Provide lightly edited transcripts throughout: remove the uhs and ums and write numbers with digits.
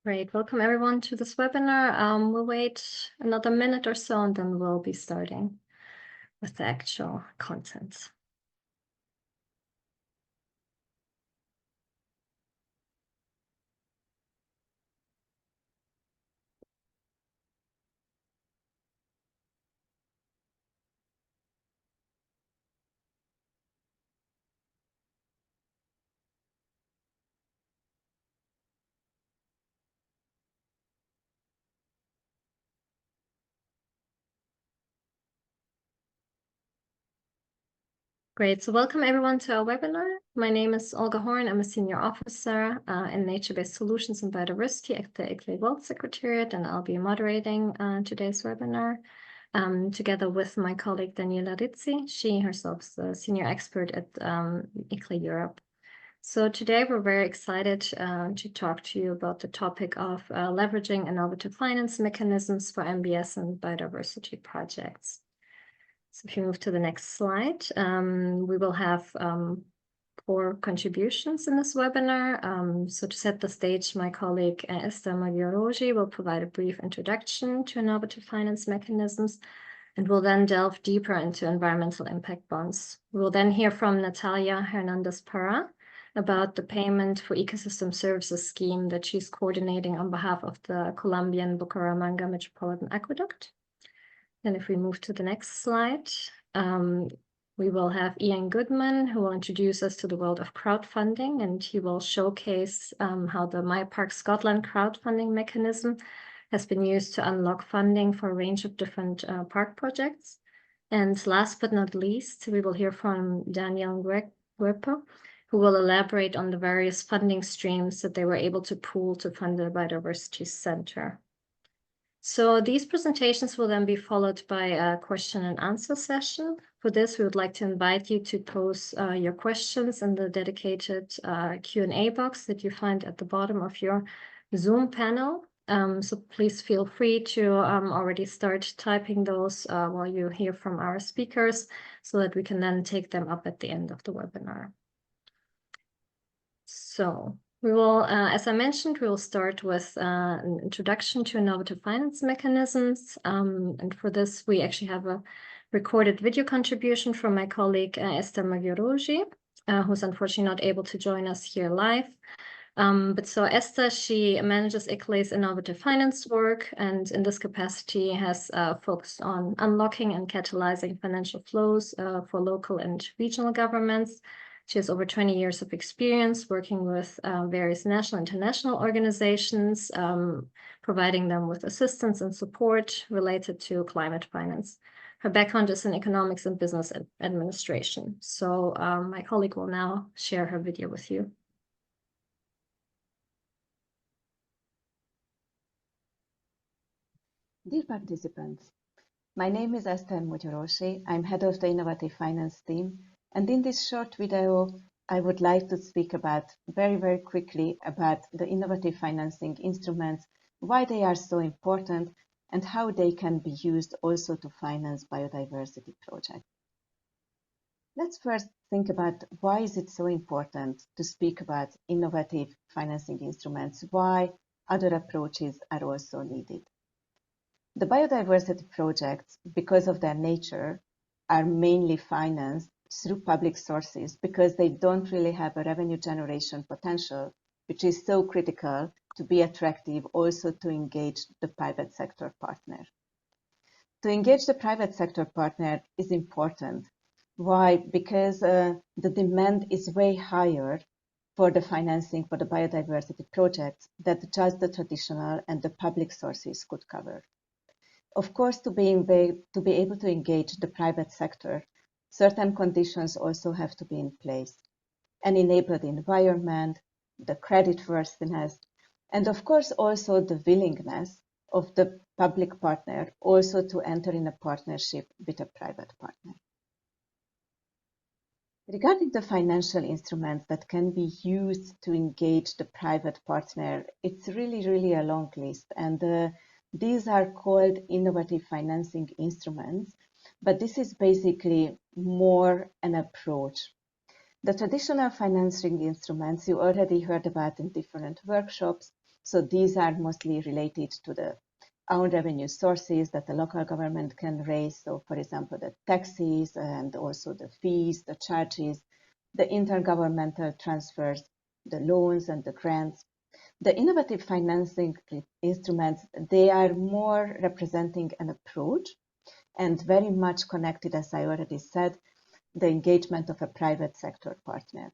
Great. Welcome everyone to this webinar. We'll wait another minute or so and then we'll be starting with the actual content. Great. So welcome everyone to our webinar. My name is Olga Horn. I'm a senior officer in nature-based solutions and biodiversity at the ICLEI World Secretariat, and I'll be moderating today's webinar together with my colleague Daniela Rizzi. She herself is a senior expert at ICLEI Europe. So today we're very excited to talk to you about the topic of leveraging innovative finance mechanisms for MBS and biodiversity projects. So if you move to the next slide, we will have 4 contributions in this webinar. So to set the stage, my colleague Esther Magyarósi will provide a brief introduction to innovative finance mechanisms, and we'll then delve deeper into environmental impact bonds. We will then hear from Natalia Hernandez-Parra about the payment for ecosystem services scheme that she's coordinating on behalf of the Colombian Bucaramanga Metropolitan Aqueduct. And if we move to the next slide, we will have Ian Goodman, who will introduce us to the world of crowdfunding, and he will showcase how the My Park Scotland crowdfunding mechanism has been used to unlock funding for a range of different park projects. And last but not least, we will hear from Daniela, who will elaborate on the various funding streams that they were able to pool to fund the Biodiversity Center. So these presentations will then be followed by a question and answer session. For this, we would like to invite you to post your questions in the dedicated Q&A box that you find at the bottom of your Zoom panel. So please feel free to already start typing those while you hear from our speakers so that we can then take them up at the end of the webinar. So we will, as I mentioned, we will start with an introduction to innovative finance mechanisms. And for this, we actually have a recorded video contribution from my colleague, Esther Magyarósi, who's unfortunately not able to join us here live. But so Esther, she manages ICLEI's innovative finance work, and in this capacity has focused on unlocking and catalyzing financial flows for local and regional governments. She has over 20 years of experience working with various national and international organizations, providing them with assistance and support related to climate finance. Her background is in economics and business administration. So my colleague will now share her video with you. Dear participants, my name is Esther Magyarósi. I'm head of the Innovative Finance team. And in this short video, I would like to speak about very quickly about the innovative financing instruments, why they are so important, and how they can be used also to finance biodiversity projects. Let's first think about why is it so important to speak about innovative financing instruments, why other approaches are also needed. The biodiversity projects, because of their nature, are mainly financed through public sources because they don't really have a revenue generation potential, which is so critical to be attractive also to engage the private sector partner. To engage the private sector partner is important. Why? Because the demand is way higher for the financing for the biodiversity projects that just the traditional and the public sources could cover. Of course, to be able to engage the private sector, certain conditions also have to be in place. An enabled environment, the creditworthiness, and of course also the willingness of the public partner also to enter in a partnership with a private partner. Regarding the financial instruments that can be used to engage the private partner, it's really a long list, and these are called innovative financing instruments, but this is basically more an approach. The traditional financing instruments you already heard about in different workshops. So these are mostly related to the own revenue sources that the local government can raise. So for example, the taxes and also the fees, the charges, the intergovernmental transfers, the loans and the grants. The innovative financing instruments, they are more representing an approach and very much connected, as I already said, the engagement of a private sector partner.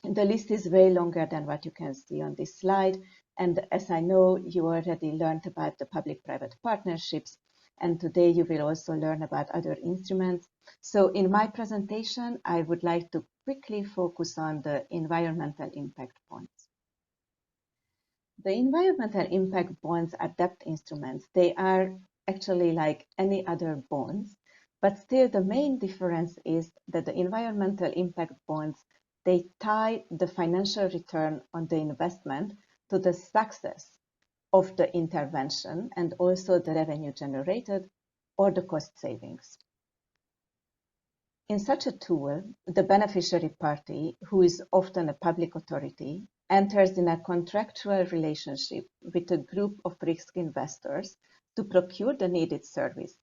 The list is way longer than what you can see on this slide. And as I know, you already learned about the public-private partnerships, and today you will also learn about other instruments. So in my presentation, I would like to quickly focus on the environmental impact bonds. The environmental impact bonds are debt instruments. They are actually like any other bonds, but still the main difference is that the environmental impact bonds, they tie the financial return on the investment to the success of the intervention and also the revenue generated or the cost savings. In such a tool, the beneficiary party, who is often a public authority, enters in a contractual relationship with a group of risk investors to procure the needed service.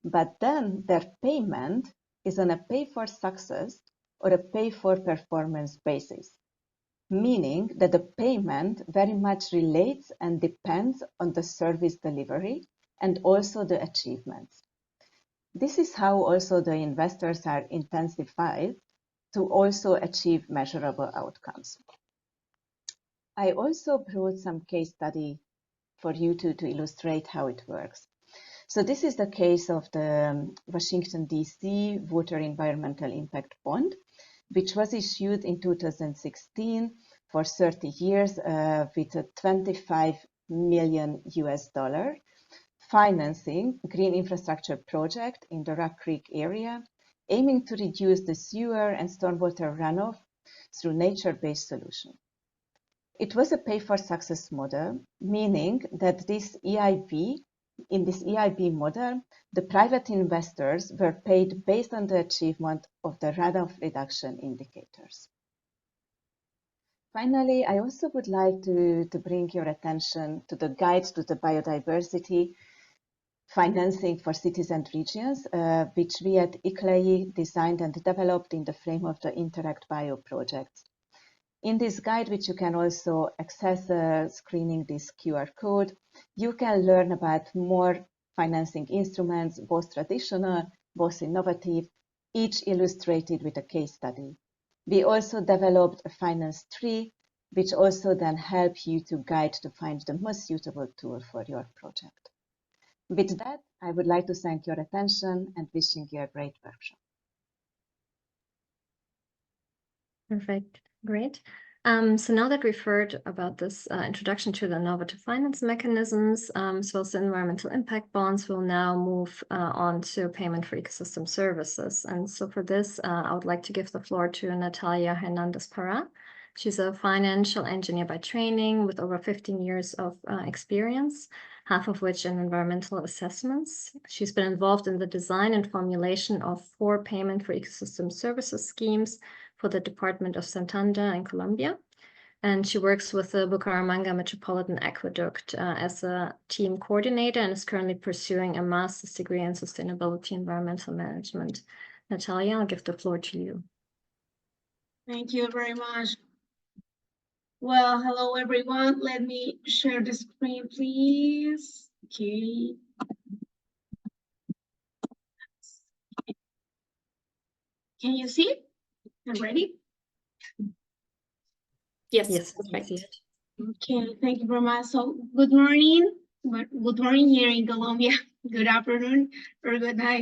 But then their payment is on a pay for success or a pay for performance basis, meaning that the payment very much relates and depends on the service delivery and also the achievements. This is how also the investors are intensified to also achieve measurable outcomes. I also brought some case study for you to illustrate how it works. So this is the case of the Washington, D.C. Water Environmental Impact Bond, which was issued in 2016 for 30 years with a $25 million US, financing green infrastructure project in the Rock Creek area, aiming to reduce the sewer and stormwater runoff through nature-based solution. It was a pay-for-success model, meaning that in this EIB model, the private investors were paid based on the achievement of the runoff reduction indicators. Finally, I also would like to bring your attention to the guide to the biodiversity financing for cities and regions, which we at ICLEI designed and developed in the frame of the Interact Bio project. In this guide, which you can also access screening this QR code, you can learn about more financing instruments, both traditional, both innovative, each illustrated with a case study. We also developed a finance tree, which also then help you to guide to find the most suitable tool for your project. With that, I would like to thank your attention and wishing you a great workshop. Perfect. Great. So now that we've heard about this introduction to the innovative finance mechanisms, so as the environmental impact bonds, will now move on to payment for ecosystem services. And so for this, I would like to give the floor to Natalia Hernandez-Parra. She's a financial engineer by training with over 15 years of experience, half of which in environmental assessments. She's been involved in the design and formulation of 4 payment for ecosystem services schemes for the Department of Santander in Colombia. And she works with the Bucaramanga Metropolitan Aqueduct as a team coordinator and is currently pursuing a master's degree in sustainability environmental management. Natalia, I'll give the floor to you. Thank you very much. Well, hello everyone. Let me share the screen, please. Okay. Can you see it? I'm ready? Yes, perfect. Okay, thank you very much. So good morning here in Colombia, good afternoon or good night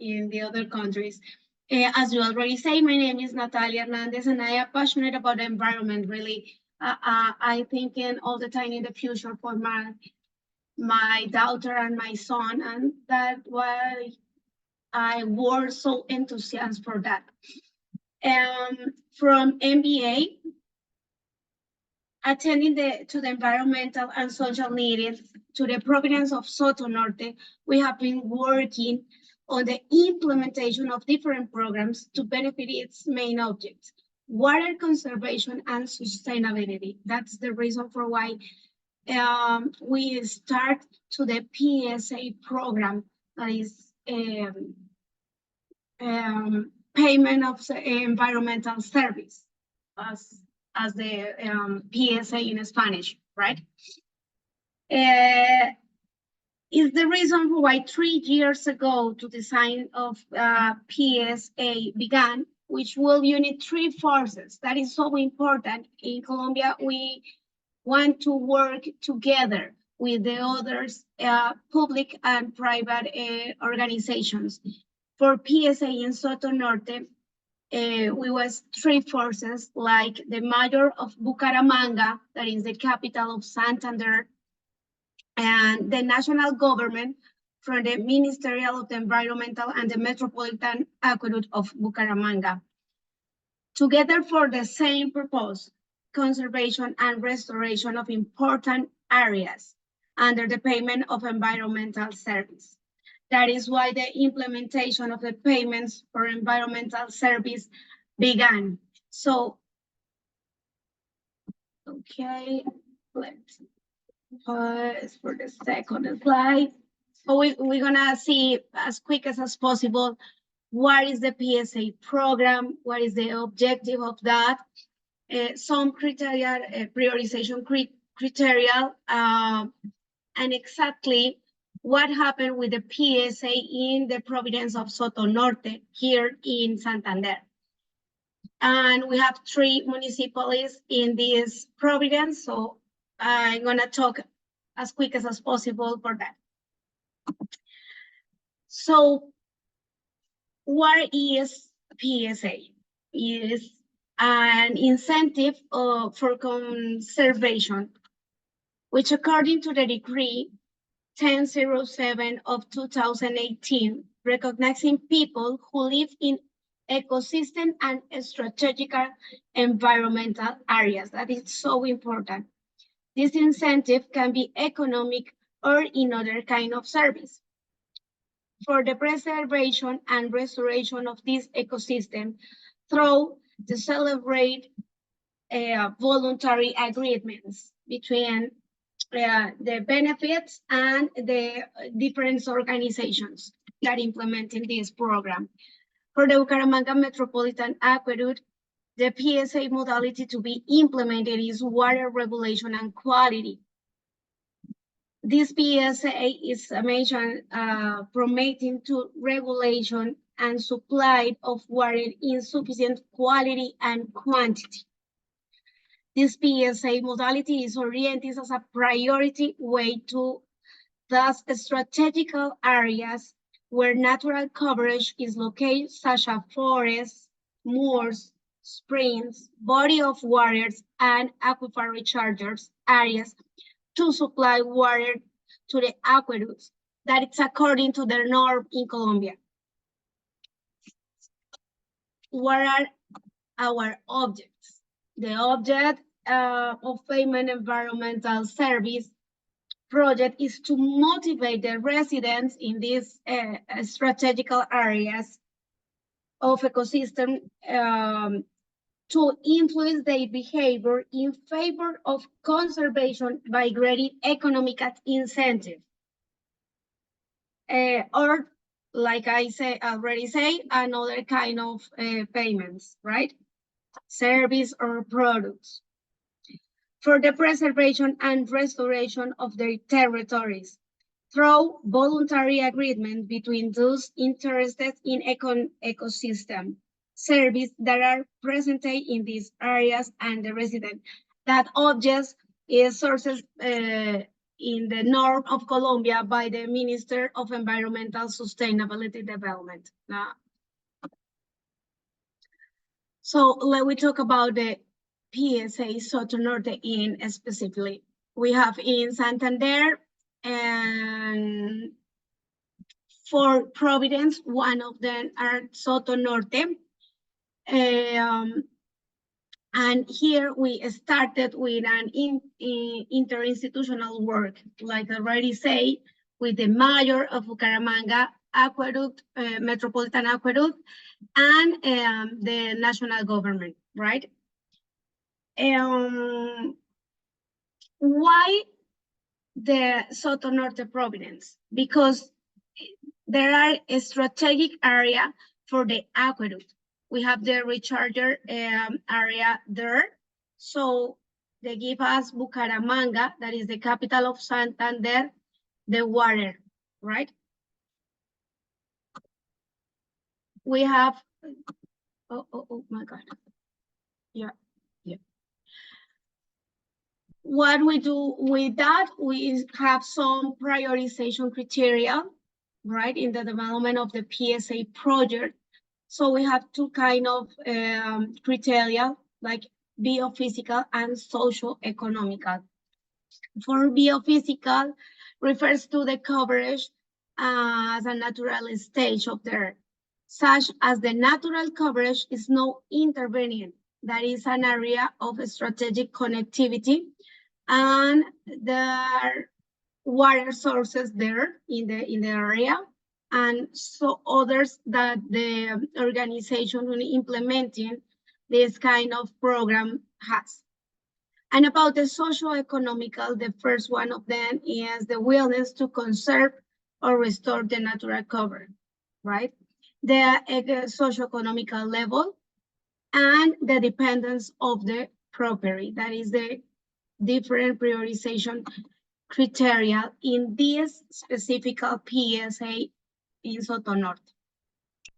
in the other countries. As you already say, my name is Natalia Hernandez and I am passionate about the environment, really. I think all the time in the future for my daughter and my son, and that's why I was so enthusiastic for that. From MBA, attending to the environmental and social needs to the province of Soto Norte, we have been working on the implementation of different programs to benefit its main objects, water conservation and sustainability. That's the reason for why we start to the PSA program, that is payment of environmental service, as the PSA in Spanish, right? Is the reason why 3 years ago to design of PSA began, which will unite 3 forces. That is so important. In Colombia, we want to work together with the others, public and private organizations. For PSA in Soto Norte, we was 3 forces, like the mayor of Bucaramanga, that is the capital of Santander, and the national government from the Ministerial of the Environmental and the Metropolitan Aqueduct of Bucaramanga, together for the same purpose, conservation and restoration of important areas under the payment of environmental service. That is why the implementation of the payments for environmental service began. So, okay, let's pause for the second slide. So we're gonna see as quick as possible what is the PSA program, what is the objective of that, some criteria, prioritization criteria, and exactly what happened with the PSA in the province of Soto Norte here in Santander. And we have 3 municipalities in this province, so I'm gonna talk as quick as possible for that. So what is PSA? It is an incentive for conservation, which according to the decree 1007 of 2018, recognizing people who live in ecosystem and strategic environmental areas. That is so important. This incentive can be economic or in other kind of service. For the preservation and restoration of this ecosystem through the celebrate voluntary agreements between the benefits and the different organizations that implementing this program. For the Bucaramanga Metropolitan Aqueduct, the PSA modality to be implemented is water regulation and quality. This PSA is mentioned promoting to regulation and supply of water in sufficient quality and quantity. This PSA modality is oriented as a priority way to thus strategical areas where natural coverage is located, such as forests, moors, springs, body of waters, and aquifer rechargers areas to supply water to the aqueducts. That it's according to the norm in Colombia. What are our objects? The object of payment environmental service project is to motivate the residents in these strategical areas of ecosystem to influence their behavior in favor of conservation by creating economic incentive. Or, like I already say, another kind of payments, right? Service or products. For the preservation and restoration of their territories through voluntary agreement between those interested in ecosystem service that are present in these areas and the resident. That objects is sources in the north of Colombia by the Minister of Environmental Sustainability Development. So let we talk about the PSA Soto Norte in specifically. We have in Santander and 4 Providence, one of them are Soto Norte. And here we started with an interinstitutional work, like I already say, with the mayor of Bucaramanga Aqueduct, Metropolitan Aqueduct, and the national government. right? Why the Soto Norte province? Because there are a strategic area for the aqueduct. We have the recharger area there. So they give us Bucaramanga, that is the capital of Santander, the water, right? We have, oh my God. Yeah. What we do with that, we have some prioritization criteria, right, in the development of the PSA project. So we have two kind of criteria, like biophysical and socio-economical. For biophysical, refers to the coverage as a natural stage of the earth, such as the natural coverage is no intervening. That is an area of strategic connectivity, and there are water sources there in the area, and so others that the organization implementing this kind of program has. And about the socio-economical, the first one of them is the willingness to conserve or restore the natural cover, right? The socio-economical level and the dependence of the property. That is the different prioritization criteria in this specific PSA in Soto Norte.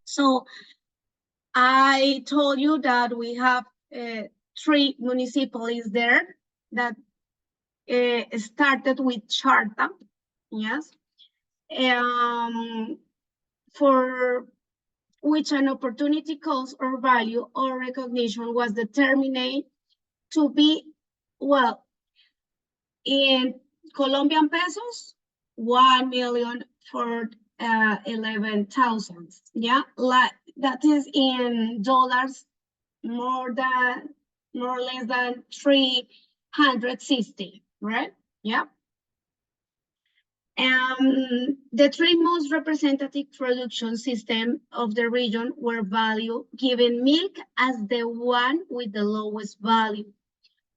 So I told you that we have 3 municipalities there that started with Charta, yes, for which an opportunity cost or value or recognition was determined to be, well, in Colombian pesos, 1 million for 11,000. Yeah, like that is in dollars, more or less than 360, right? Yeah. The 3 most representative production system of the region were value, giving milk as the one with the lowest value.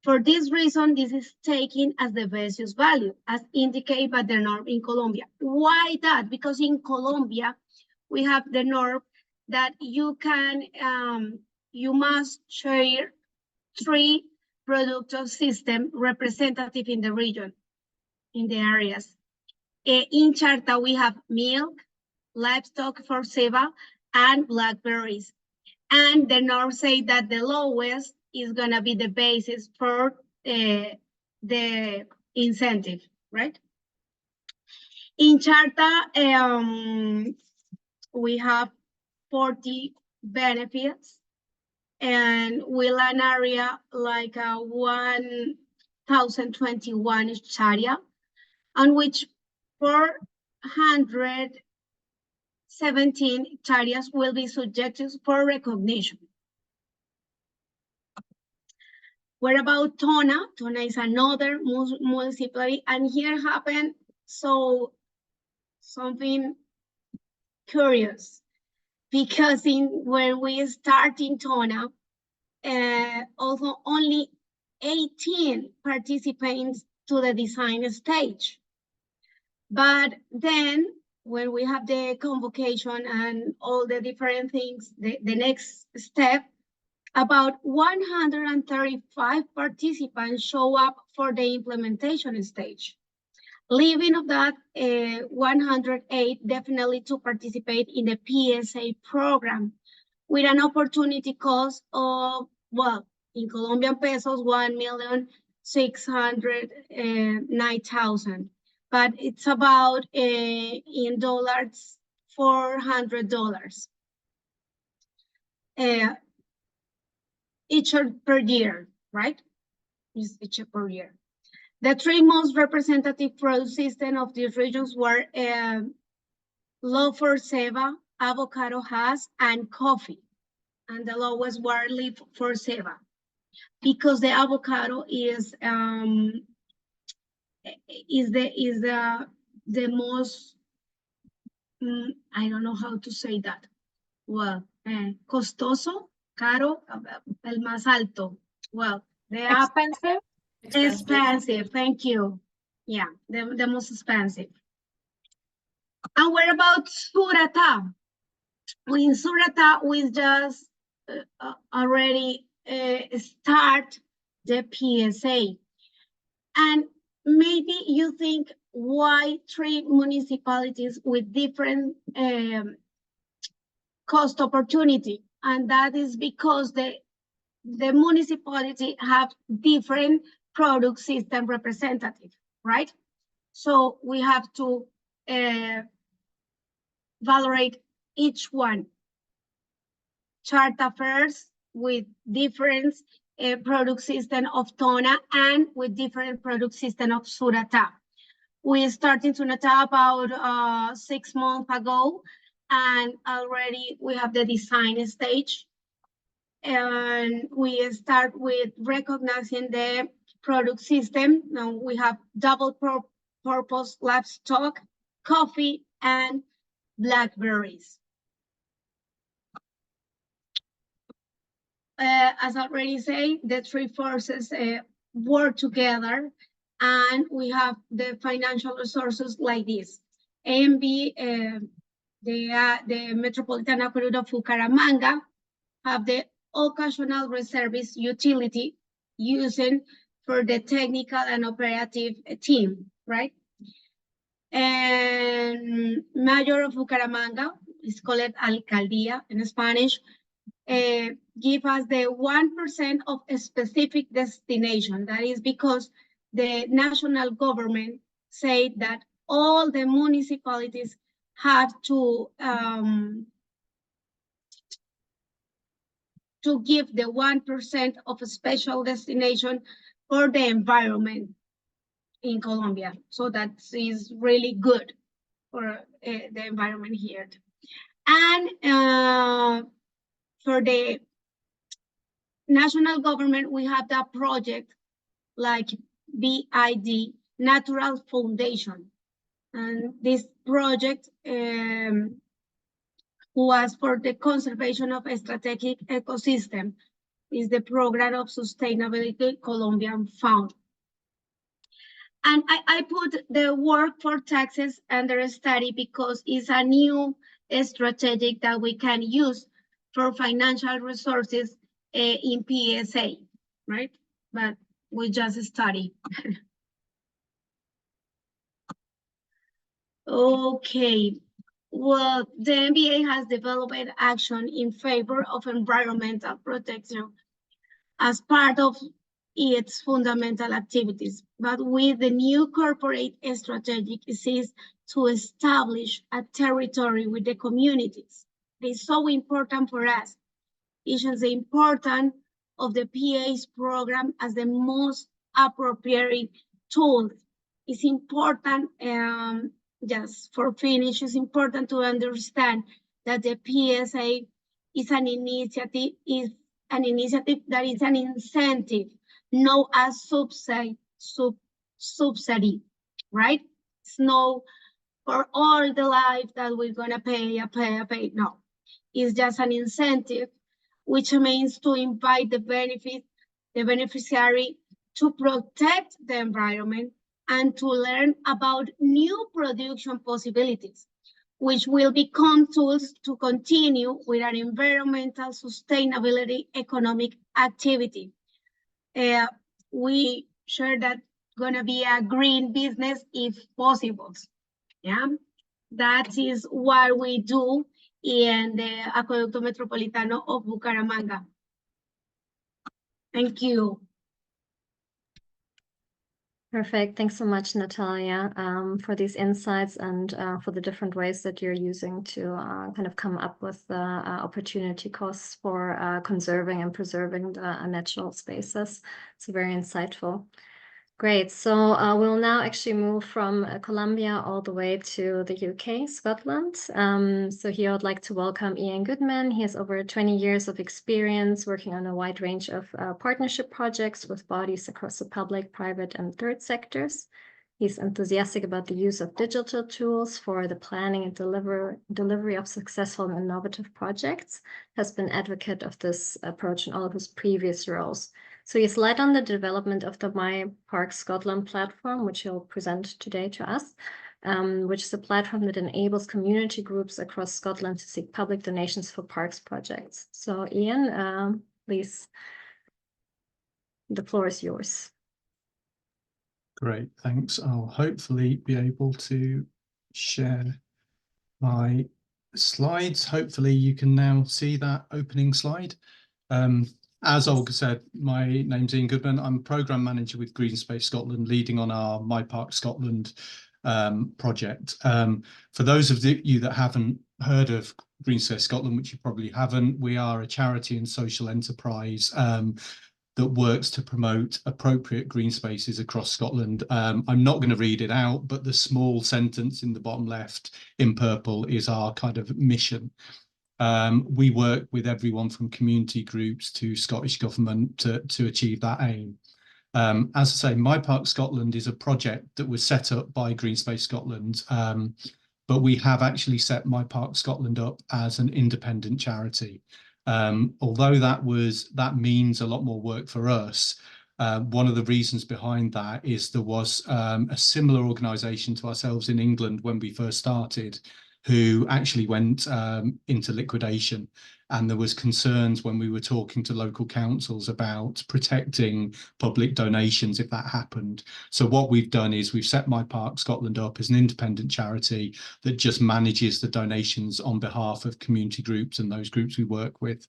For this reason, this is taken as the best use value, as indicated by the norm in Colombia. Why that? Because in Colombia, we have the norm that you can, you must share 3 production system representative in the region, in the areas. In Charta, we have milk, livestock for ceiba, and blackberries. And the norm say that the lowest is gonna be the basis for the incentive, right? In Charta, we have 40 benefits, and will an area like 1,021 hectarea, on which 417 hectares will be subjected for recognition. What about Tona? Tona is another municipality, and here happened something curious, because when we start in Tona, also only 18 participants to the design stage. But then when we have the convocation and all the different things, the next step, about 135 participants show up for the implementation stage. Leaving of that, 108 definitely to participate in the PSA program with an opportunity cost of, well, in Colombian pesos, 1,609,000. But it's about, in dollars, $400. Each per year, right? Each per year. The 3 most representative produce system of these regions were low for ceiba, avocado has, and coffee. And the lowest were leaf for ceiba, because the avocado is the most, I don't know how to say that. Well, costoso, caro, el más alto. Well, the Expensive? expensive, thank you. Yeah, the most expensive. And what about Surata? In Surata, we just already start the PSA. And maybe you think, why 3 municipalities with different cost opportunity? And that is because the municipality have different product system representative, right? So we have to validate each one. Chart first with different product system of Tona and with different product system of Surata. We started Surata about 6 months ago, and already we have the design stage. And we start with recognizing the product system. Now we have double purpose livestock, coffee, and blackberries. As I already said, the 3 forces work together, and we have the financial resources like this. AMB, the Metropolitan Aqueduct of Bucaramanga, have the occasional reservice utility using for the technical and operative team, right? And Mayor of Bucaramanga, is called Alcaldía in Spanish, give us the 1% of a specific destination. That is because the national government said that all the municipalities have to give the 1% of a special destination for the environment in Colombia. So that is really good for the environment here. And for the national government, we have that project like BID, Natural Foundation. And this project was for the conservation of a strategic ecosystem. Is the program of sustainability Colombian Fund. And I put the work for taxes under study because it's a new strategic that we can use for financial resources in PSA, right? But we just study. Okay. Well, the NBA has developed action in favor of environmental protection as part of its fundamental activities. But with the new corporate strategy, it is to establish a territory with the communities. It is so important for us. It is the importance of the PA's program as the most appropriate tool. It's important, just for finish, it's important to understand that the PSA is an initiative, that is an incentive, not a subsidy, right? It's no for all the life that we're gonna pay. No, it's just an incentive, which means to invite the beneficiary to protect the environment and to learn about new production possibilities, which will become tools to continue with an environmental sustainability economic activity. We sure that gonna be a green business if possible. Yeah, that is what we do in the Acueducto Metropolitano of Bucaramanga. Thank you. Perfect. Thanks so much, Natalia, for these insights and for the different ways that you're using to kind of come up with the opportunity costs for conserving and preserving the natural spaces. It's very insightful. Great. So we'll now actually move from Colombia all the way to the UK, Scotland. So here I'd like to welcome Ian Goodman. He has over 20 years of experience working on a wide range of partnership projects with bodies across the public, private, and third sectors. He's enthusiastic about the use of digital tools for the planning and delivery of successful and innovative projects, has been advocate of this approach in all of his previous roles. So he's led on the development of the My Park Scotland platform, which he'll present today to us, which is a platform that enables community groups across Scotland to seek public donations for parks projects. So Ian, please, the floor is yours. Great, thanks. I'll hopefully be able to share my slides. Hopefully you can now see that opening slide. As Olga said, my name's Ian Goodman. I'm Programme Manager with Green Space Scotland, leading on our My Park Scotland project. For those of you that haven't heard of Green Space Scotland, which you probably haven't, we are a charity and social enterprise that works to promote appropriate green spaces across Scotland. I'm not going to read it out, but the small sentence in the bottom left in purple is our kind of mission. We work with everyone from community groups to Scottish Government to achieve that aim. As I say, My Park Scotland is a project that was set up by Green Space Scotland, but we have actually set My Park Scotland up as an independent charity. Although that means a lot more work for us, one of the reasons behind that is there was a similar organisation to ourselves in England when we first started, who actually went into liquidation, and there was concerns when we were talking to local councils about protecting public donations if that happened. So what we've done is we've set My Park Scotland up as an independent charity that just manages the donations on behalf of community groups and those groups we work with.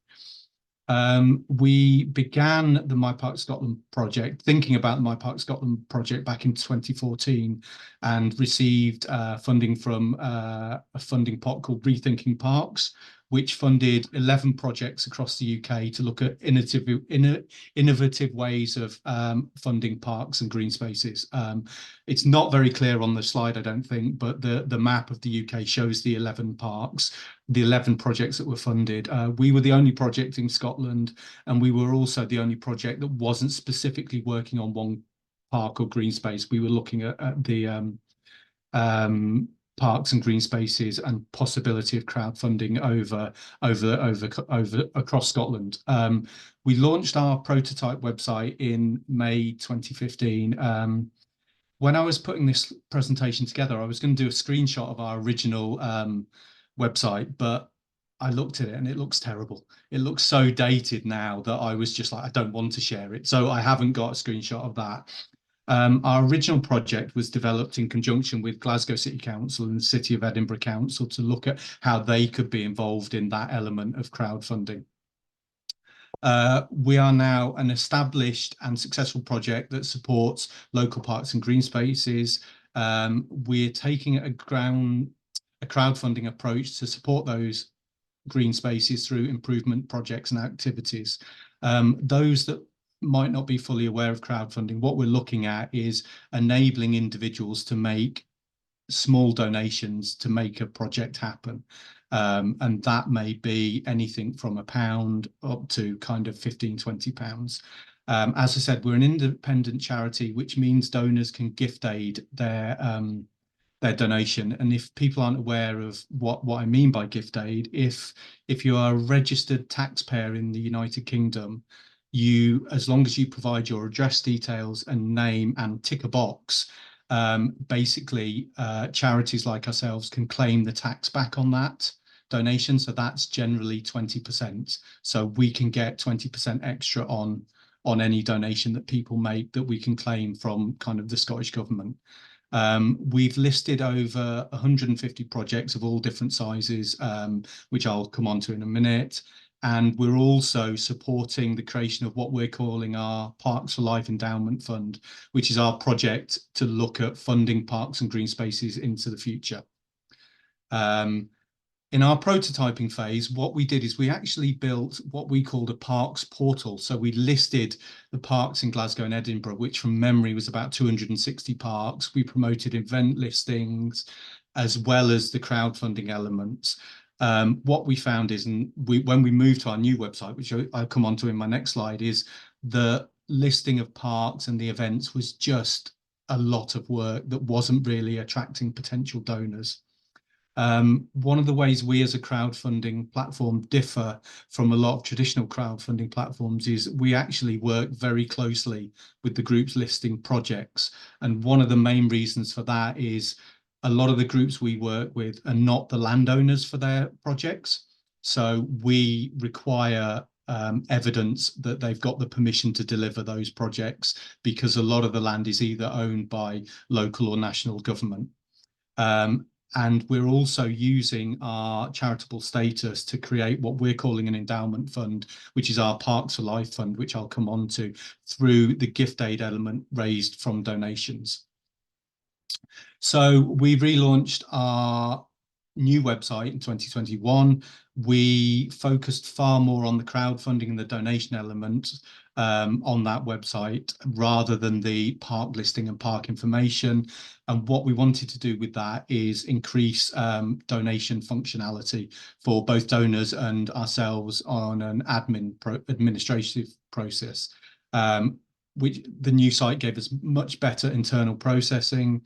We began the My Park Scotland project, thinking about the My Park Scotland project back in 2014, and received funding from a funding pot called Rethinking Parks, which funded 11 projects across the UK to look at innovative ways of funding parks and green spaces. It's not very clear on the slide, I don't think, but the map of the UK shows the 11 parks, the 11 projects that were funded. We were the only project in Scotland, and we were also the only project that wasn't specifically working on one park or green space. We were looking at the parks and green spaces and possibility of crowdfunding over across Scotland. We launched our prototype website in May 2015. When I was putting this presentation together, I was going to do a screenshot of our original website, but I looked at it and it looks terrible. It looks so dated now that I was just like, I don't want to share it. So I haven't got a screenshot of that. Our original project was developed in conjunction with Glasgow City Council and the City of Edinburgh Council to look at how they could be involved in that element of crowdfunding. We are now an established and successful project that supports local parks and green spaces. We're taking a crowdfunding approach to support those green spaces through improvement projects and activities. Those that might not be fully aware of crowdfunding, what we're looking at is enabling individuals to make small donations to make a project happen. And that may be anything from £1 up to kind of £15–20. As I said, we're an independent charity, which means donors can gift aid their donation. And if people aren't aware of what I mean by gift aid, if you are a registered taxpayer in the United Kingdom, as long as you provide your address details and name and tick a box, basically charities like ourselves can claim the tax back on that donation. So that's generally 20%. So we can get 20% extra on any donation that people make that we can claim from kind of the Scottish Government. We've listed over 150 projects of all different sizes, which I'll come on to in a minute. And we're also supporting the creation of what we're calling our Parks for Life Endowment Fund, which is our project to look at funding parks and green spaces into the future. In our prototyping phase, what we did is we actually built what we called a parks portal. So we listed the parks in Glasgow and Edinburgh, which from memory was about 260 parks. We promoted event listings as well as the crowdfunding elements. What we found is, when we moved to our new website, which I'll come on to in my next slide, is the listing of parks and the events was just a lot of work that wasn't really attracting potential donors. One of the ways we as a crowdfunding platform differ from a lot of traditional crowdfunding platforms is we actually work very closely with the groups listing projects. And one of the main reasons for that is a lot of the groups we work with are not the landowners for their projects. So we require evidence that they've got the permission to deliver those projects, because a lot of the land is either owned by local or national government. And we're also using our charitable status to create what we're calling an endowment fund, which is our Parks for Life fund, which I'll come on to, through the gift aid element raised from donations. So we relaunched our new website in 2021. We focused far more on the crowdfunding and the donation element on that website, rather than the park listing and park information. And what we wanted to do with that is increase donation functionality for both donors and ourselves on an administrative process, which the new site gave us much better internal processing.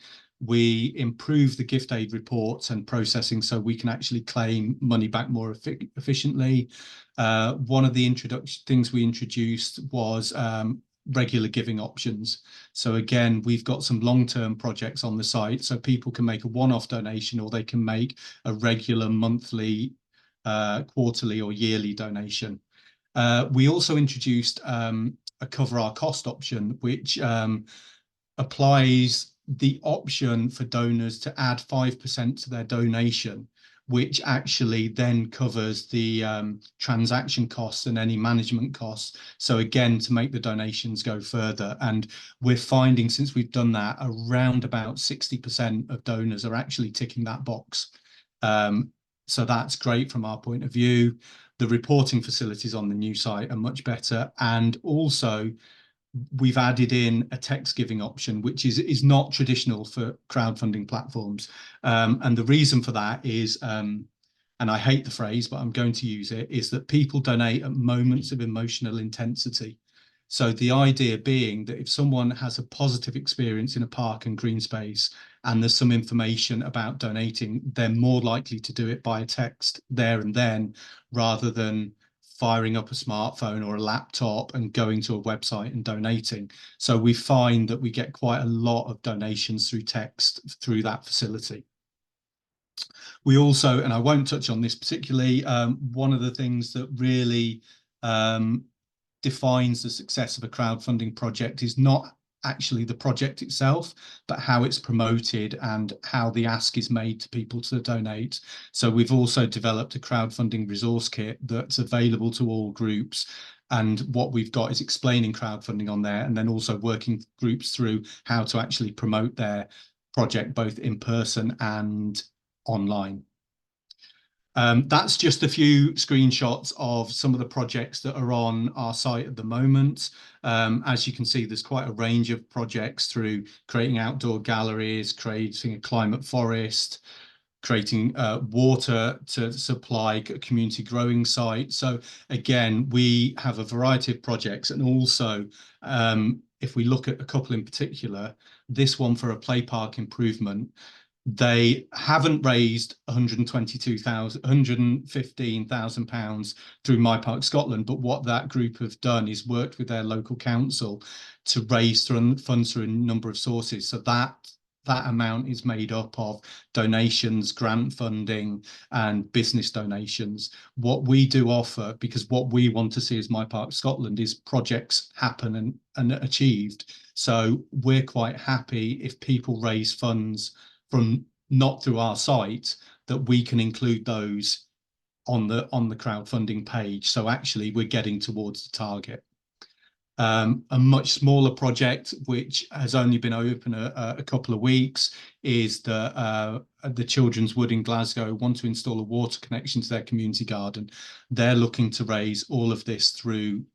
We improved the gift aid reports and processing so we can actually claim money back more efficiently. One of the things we introduced was regular giving options. So again, we've got some long-term projects on the site, so people can make a one-off donation, or they can make a regular monthly, quarterly or yearly donation. We also introduced a cover our cost option, which applies the option for donors to add 5% to their donation, which actually then covers the transaction costs and any management costs. So again, to make the donations go further. And we're finding, since we've done that, around about 60% of donors are actually ticking that box. So that's great from our point of view. The reporting facilities on the new site are much better. And also, we've added in a text giving option, which is not traditional for crowdfunding platforms. And the reason for that is, and I hate the phrase, but I'm going to use it, is that people donate at moments of emotional intensity. So the idea being that if someone has a positive experience in a park and green space, and there's some information about donating, they're more likely to do it by a text there and then, rather than firing up a smartphone or a laptop and going to a website and donating. So we find that we get quite a lot of donations through text through that facility. We also, and I won't touch on this particularly, one of the things that really defines the success of a crowdfunding project is not actually the project itself, but how it's promoted and how the ask is made to people to donate. So we've also developed a crowdfunding resource kit that's available to all groups. And what we've got is explaining crowdfunding on there, and then also working groups through how to actually promote their project, both in person and online. That's just a few screenshots of some of the projects that are on our site at the moment. As you can see, there's quite a range of projects, through creating outdoor galleries, creating a climate forest, creating water to supply a community growing site. So again, we have a variety of projects. And also, if we look at a couple in particular, this one for a play park improvement, they haven't raised £115,000 through My Park Scotland, but what that group have done is worked with their local council to raise funds through a number of sources. So that amount is made up of donations, grant funding, and business donations. What we do offer, because what we want to see as My Park Scotland is projects happen and achieved. So we're quite happy if people raise funds from not through our site, that we can include those on the crowdfunding page. So actually we're getting towards the target. A much smaller project, which has only been open a couple of weeks, is the Children's Wood in Glasgow want to install a water connection to their community garden. They're looking to raise all of this through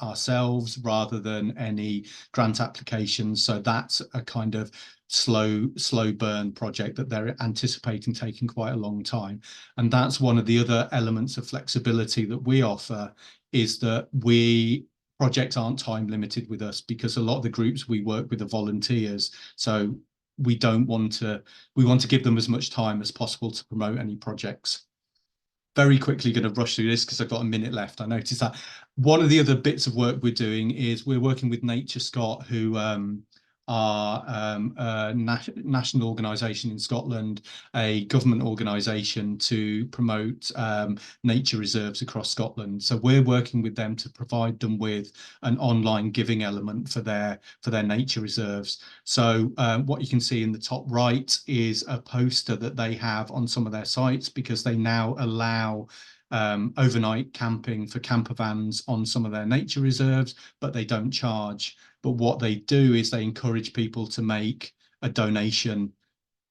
ourselves rather than any grant applications. So that's a kind of slow burn project that they're anticipating taking quite a long time. And that's one of the other elements of flexibility that we offer, is that we projects aren't time limited with us, because a lot of the groups we work with are volunteers. So we want to give them as much time as possible to promote any projects. Very quickly going to rush through this because I've got a minute left. I noticed that one of the other bits of work we're doing is we're working with Nature Scot, who are a national organisation in Scotland, a government organisation to promote nature reserves across Scotland. So we're working with them to provide them with an online giving element for their nature reserves. So what you can see in the top right is a poster that they have on some of their sites, because they now allow overnight camping for camper vans on some of their nature reserves, but they don't charge. But what they do is they encourage people to make a donation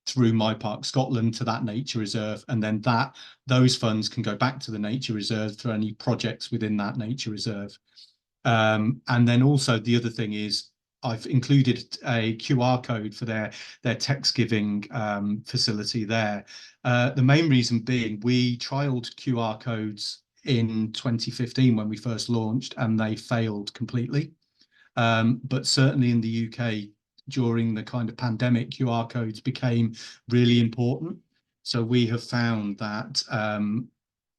through My Park Scotland to that nature reserve, and then those funds can go back to the nature reserve through any projects within that nature reserve. And then also the other thing is I've included a QR code for their text giving facility there. The main reason being, we trialed QR codes in 2015 when we first launched, and they failed completely. But certainly in the UK, during the kind of pandemic, QR codes became really important. So we have found that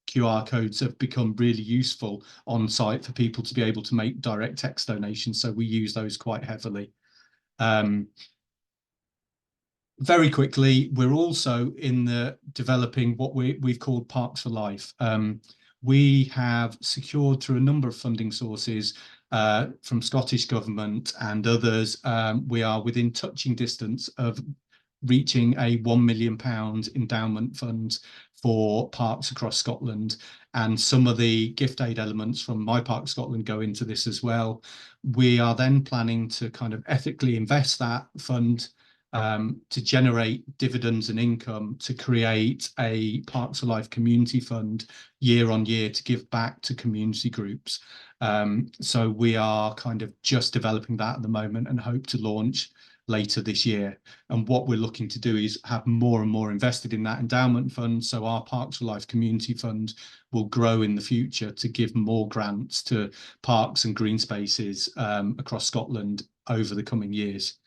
QR codes have become really useful on site for people to be able to make direct text donations. So we use those quite heavily. Very quickly, we're also in the developing what we've called Parks for Life. We have secured through a number of funding sources from Scottish Government and others. We are within touching distance of reaching a £1 million endowment fund for parks across Scotland, and some of the gift aid elements from My Park Scotland go into this as well. We are then planning to kind of ethically invest that fund to generate dividends and income, to create a Parks for Life community fund year on year to give back to community groups. So we are kind of just developing that at the moment and hope to launch later this year. And what we're looking to do is have more and more invested in that endowment fund. So our Parks for Life community fund will grow in the future to give more grants to parks and green spaces across Scotland over the coming years.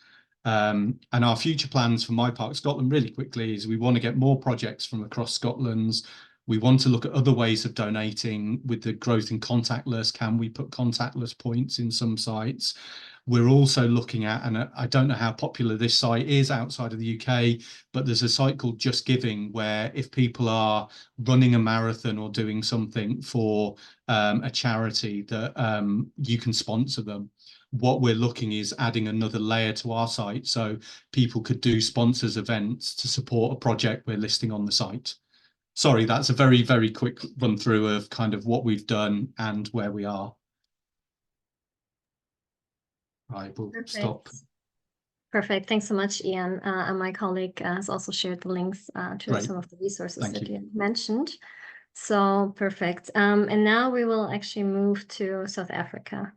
And our future plans for My Park Scotland, really quickly, is we want to get more projects from across Scotland. We want to look at other ways of donating. With the growth in contactless, can we put contactless points in some sites? We're also looking at, and I don't know how popular this site is outside of the UK, but there's a site called Just Giving, where if people are running a marathon or doing something for a charity, that you can sponsor them. What we're looking is adding another layer to our site, so people could do sponsors events to support a project we're listing on the site. Sorry, that's a very, very quick run through of kind of what we've done and where we are. Right, we'll stop. Perfect. Thanks so much, Ian. And my colleague has also shared the links to Great. some of the resources Thank that you. you mentioned. So perfect. And now we will actually move to South Africa.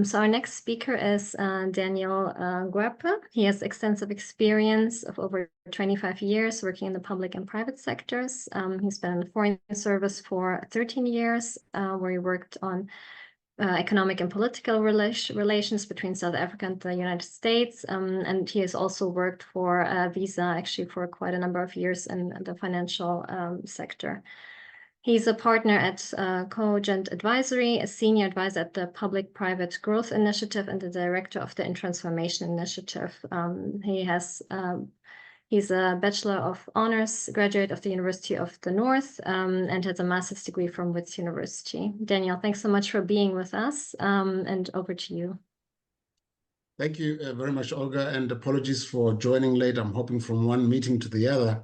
So our next speaker is Daniela Guerpa. He has extensive experience of over 25 years working in the public and private sectors. He's been in the Foreign Service for 13 years, where he worked on economic and political relations between South Africa and the United States. And he has also worked for Visa, actually, for quite a number of years in the financial sector. He's a partner at Cogent Advisory, a senior advisor at the Public-Private Growth Initiative, and the director of the InTransformation Initiative. He's a Bachelor of Honors graduate of the University of the North and has a master's degree from Wits University. Daniel, thanks so much for being with us, and over to you. Thank you very much, Olga, and apologies for joining late. I'm hopping from one meeting to the other.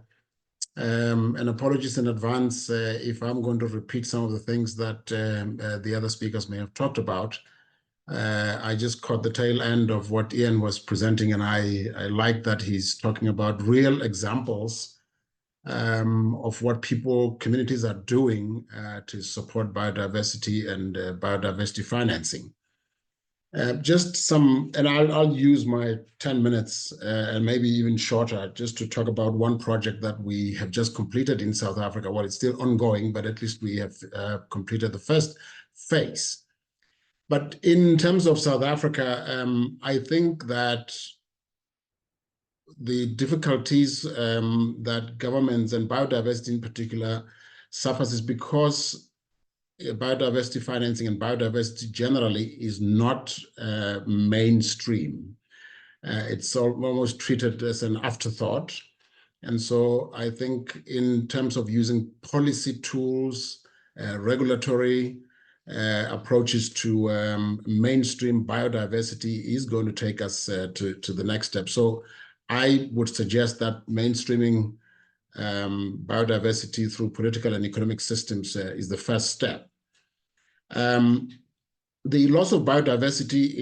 And apologies in advance if I'm going to repeat some of the things that the other speakers may have talked about. I just caught the tail end of what Ian was presenting, and I like that he's talking about real examples of what communities are doing to support biodiversity and biodiversity financing. Just some, and I'll use my 10 minutes and maybe even shorter just to talk about one project that we have just completed in South Africa. Well, it's still ongoing, but at least we have completed the first phase. But in terms of South Africa, I think that the difficulties that governments and biodiversity in particular suffers is because biodiversity financing and biodiversity generally is not mainstream. It's almost treated as an afterthought. And so I think in terms of using policy tools, regulatory approaches to mainstream biodiversity is going to take us to the next step. So I would suggest that mainstreaming biodiversity through political and economic systems is the first step. The loss of biodiversity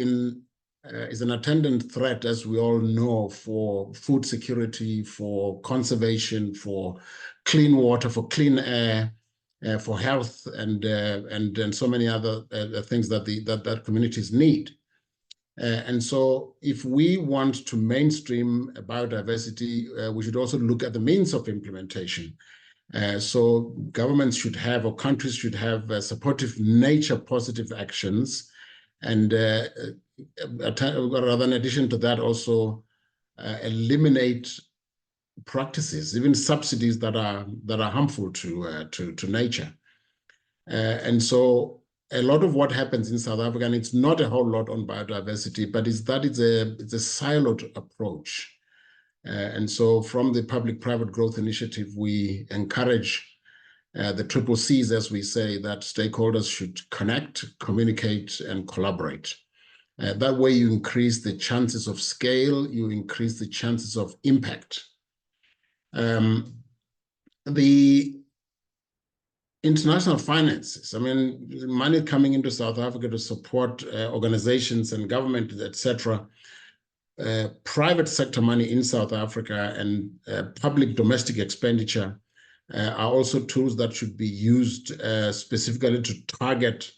is an attendant threat, as we all know, for food security, for conservation, for clean water, for clean air, for health, and so many other things that communities need. And so if we want to mainstream biodiversity, we should also look at the means of implementation. So governments should have, or countries should have, supportive nature-positive actions, and rather in addition to that, also eliminate practices, even subsidies that are harmful to nature. And so a lot of what happens in South Africa, and it's not a whole lot on biodiversity, but it's a siloed approach. And so from the Public-Private Growth Initiative, we encourage the triple C's, as we say, that stakeholders should connect, communicate, and collaborate. That way you increase the chances of scale, you increase the chances of impact. The international finances, I mean, money coming into South Africa to support organizations and government, etc., private sector money in South Africa and public domestic expenditure are also tools that should be used specifically to target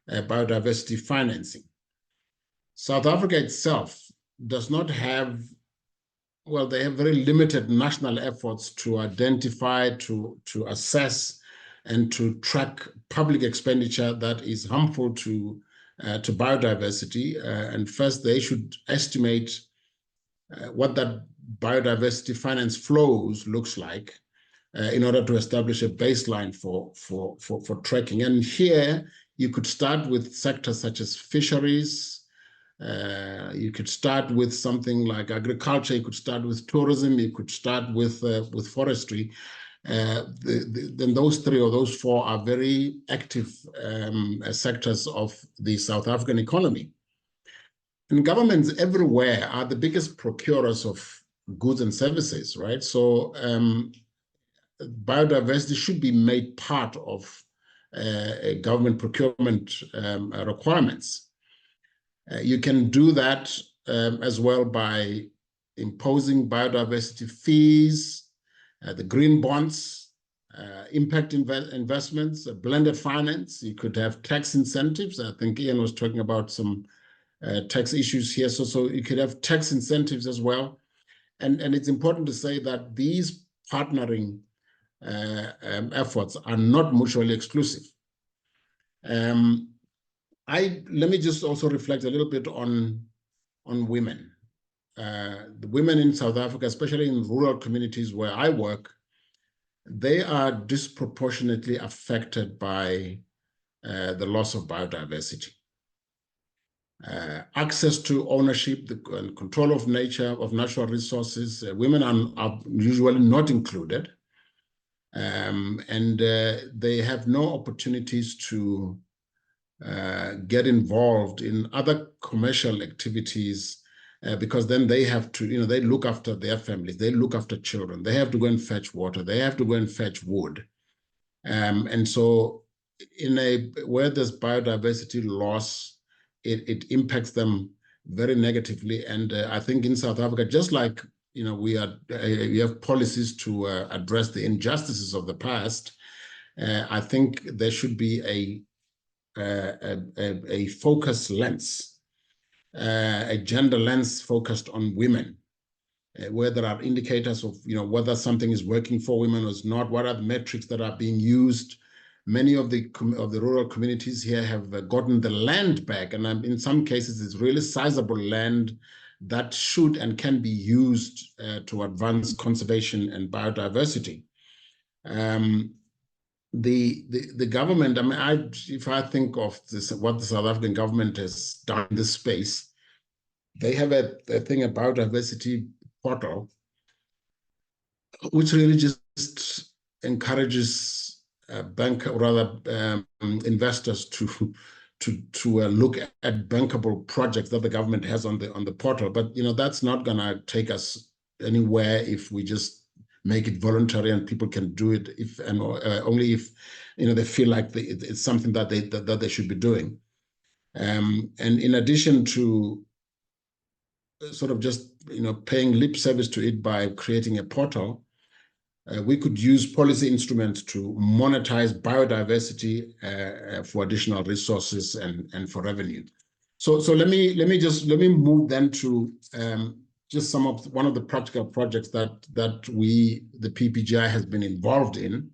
biodiversity financing. South Africa itself does not have, well, they have very limited national efforts to identify, to assess, and to track public expenditure that is harmful to biodiversity. And first, they should estimate what that biodiversity finance flows looks like in order to establish a baseline for tracking. And here, you could start with sectors such as fisheries. You could start with something like agriculture. You could start with tourism. You could start with forestry. Then those three or those four are very active sectors of the South African economy. And governments everywhere are the biggest procurers of goods and services, right? So biodiversity should be made part of government procurement requirements. You can do that as well by imposing biodiversity fees, the green bonds, impact investments, blended finance. You could have tax incentives. I think Ian was talking about some tax issues here. So you could have tax incentives as well. And it's important to say that these partnering efforts are not mutually exclusive. Let me just also reflect a little bit on women. The women in South Africa, especially in rural communities where I work, they are disproportionately affected by the loss of biodiversity. Access to ownership and control of nature, of natural resources, women are usually not included. And they have no opportunities to get involved in other commercial activities because then they have to, they look after their families, they look after children, they have to go and fetch water, they have to go and fetch wood. And so where there's biodiversity loss, it impacts them very negatively. And I think in South Africa, just like we have policies to address the injustices of the past, I think there should be a focus lens, a gender lens focused on women, where there are indicators of whether something is working for women or is not, what are the metrics that are being used Many of the rural communities here have gotten the land back, and in some cases it's really sizable land that should and can be used to advance conservation and biodiversity. The government, I mean, if I think of this, what the South African government has done in this space, they have a thing about biodiversity portal, which really just encourages investors to look at bankable projects that the government has on the portal. But that's not going to take us anywhere if we just make it voluntary and people can do it only if they feel like it's something that they should be doing. And in addition to sort of just paying lip service to it by creating a portal, we could use policy instruments to monetize biodiversity for additional resources and for revenue. So let me move then to just one of the practical projects that the PPGI has been involved in,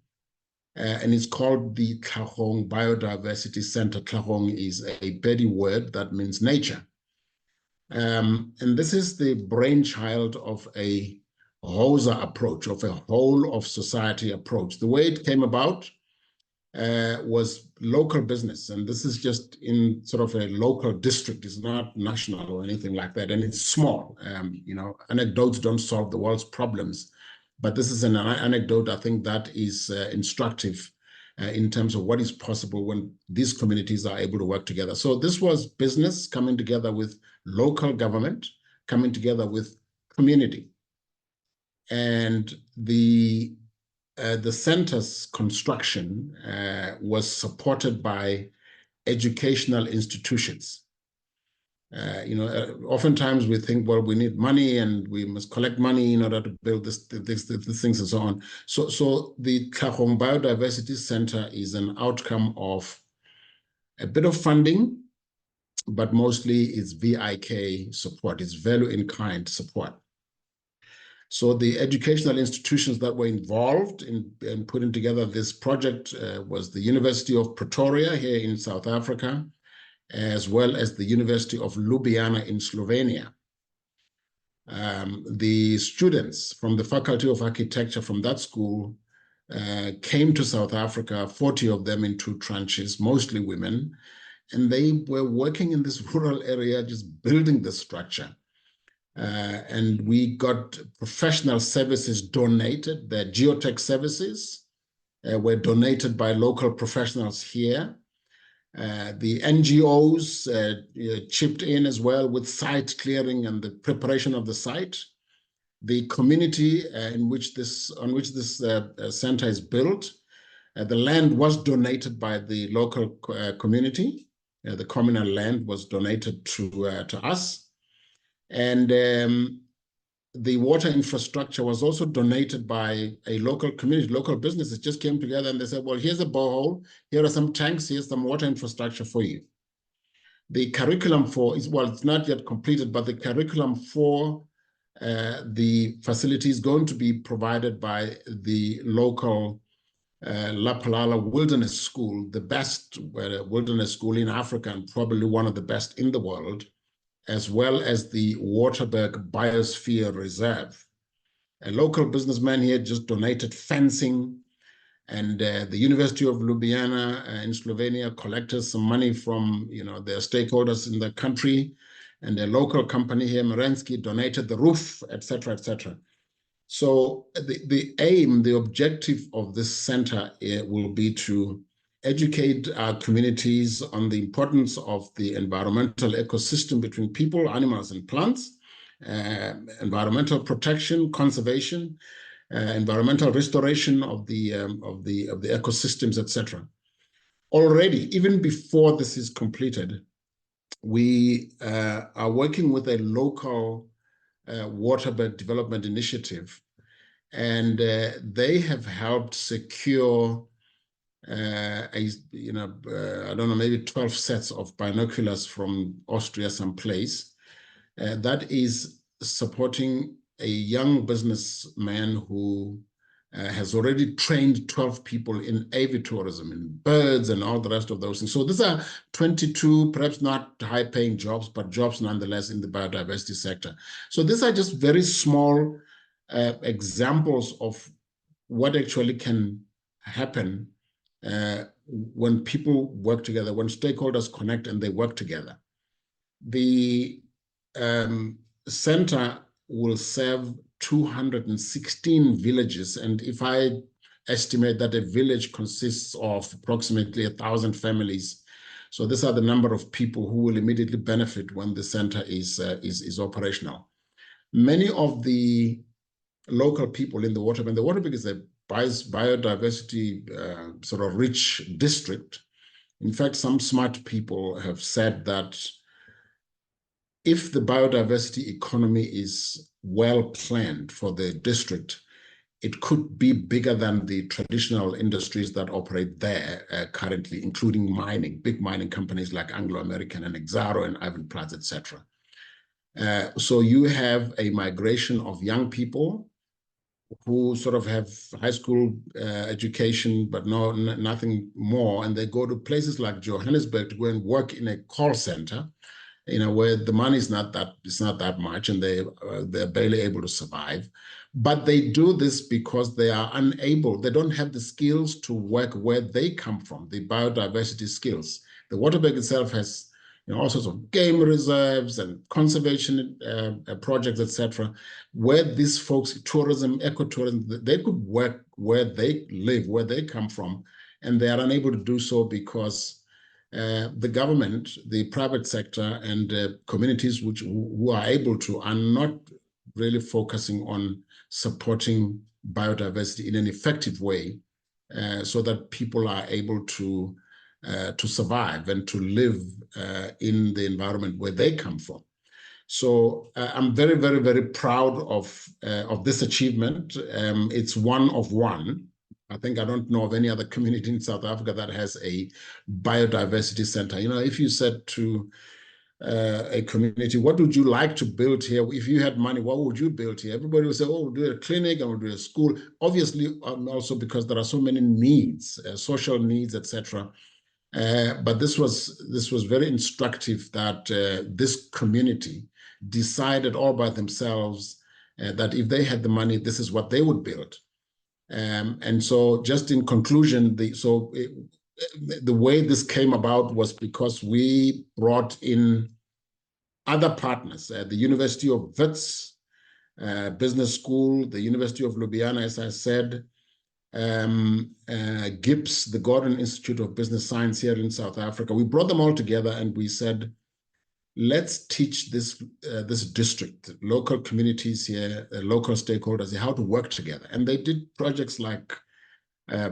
and it's called the Tlhagong Biodiversity Center. Tlhagong is a Pedi word that means nature. And this is the brainchild of a Hosa approach, of a whole of society approach. The way it came about was local business, and this is just in sort of a local district. It's not national or anything like that, and it's small. Anecdotes don't solve the world's problems, but this is an anecdote I think that is instructive in terms of what is possible when these communities are able to work together. So this was business coming together with local government, coming together with community. And the center's construction was supported by educational institutions. Oftentimes we think, well, we need money and we must collect money in order to build these things and so on. So the Tlhagong Biodiversity Center is an outcome of a bit of funding, but mostly it's VIK support, it's value in kind support. So the educational institutions that were involved in putting together this project was the University of Pretoria here in South Africa, as well as the University of Ljubljana in Slovenia. The students from the Faculty of Architecture from that school came to South Africa, 40 of them in 2 tranches, mostly women, and they were working in this rural area, just building the structure. And we got professional services donated. The geotech services were donated by local professionals here. The NGOs chipped in as well with site clearing and the preparation of the site. The community on which this center is built, the land was donated by the local community. The communal land was donated to us. And the water infrastructure was also donated by a local community. Local businesses just came together and they said, well, here's a borehole, here are some tanks, here's some water infrastructure for you. The curriculum it's not yet completed, but the curriculum for the facility is going to be provided by the local Lapalala Wilderness School, the best wilderness school in Africa and probably one of the best in the world, as well as the Waterberg Biosphere Reserve. A local businessman here just donated fencing, and the University of Ljubljana in Slovenia collected some money from their stakeholders in the country, and a local company here, Merensky, donated the roof, etc., etc. So the aim, the objective of this center will be to educate our communities on the importance of the environmental ecosystem between people, animals, and plants, environmental protection, conservation, environmental restoration of the ecosystems, etc. Already, even before this is completed, we are working with a local waterbed development initiative, and they have helped secure I don't know, maybe 12 sets of binoculars from Austria someplace. That is supporting a young businessman who has already trained 12 people in avitourism, in birds and all the rest of those things. So these are 22, perhaps not high-paying jobs, but jobs nonetheless in the biodiversity sector. So these are just very small examples of what actually can happen when people work together, when stakeholders connect and they work together. The center will serve 216 villages, and if I estimate that a village consists of approximately 1,000 families, so these are the number of people who will immediately benefit when the center is operational. Many of the local people in the Waterberg, the Waterberg is a biodiversity sort of rich district. In fact, some smart people have said that if the biodiversity economy is well planned for the district, it could be bigger than the traditional industries that operate there currently, including mining, big mining companies like Anglo American and Exxaro and Ivanplats, etc. So you have a migration of young people who sort of have high school education, but nothing more, and they go to places like Johannesburg to go and work in a call center, where the money is not that much, and they're barely able to survive. But they do this because they are unable, they don't have the skills to work where they come from, the biodiversity skills. The Waterberg itself has all sorts of game reserves and conservation projects, etc., where these folks, tourism, ecotourism, they could work where they live, where they come from, and they are unable to do so because the government, the private sector, and communities who are able to are not really focusing on supporting biodiversity in an effective way, so that people are able to survive and to live in the environment where they come from. So I'm very, very, very proud of this achievement. It's one of one. I think I don't know of any other community in South Africa that has a biodiversity center. If you said to a community, what would you like to build here? If you had money, what would you build here? Everybody would say, oh, we'll do a clinic and we'll do a school. Obviously, also because there are so many needs, social needs, etc. But this was very instructive that this community decided all by themselves that if they had the money, this is what they would build. And so just in conclusion, the way this came about was because we brought in other partners, the University of Wits Business School, the University of Ljubljana, as I said, GIBS, the Gordon Institute of Business Science here in South Africa. We brought them all together and we said, let's teach this district, local communities here, local stakeholders, how to work together. And they did projects like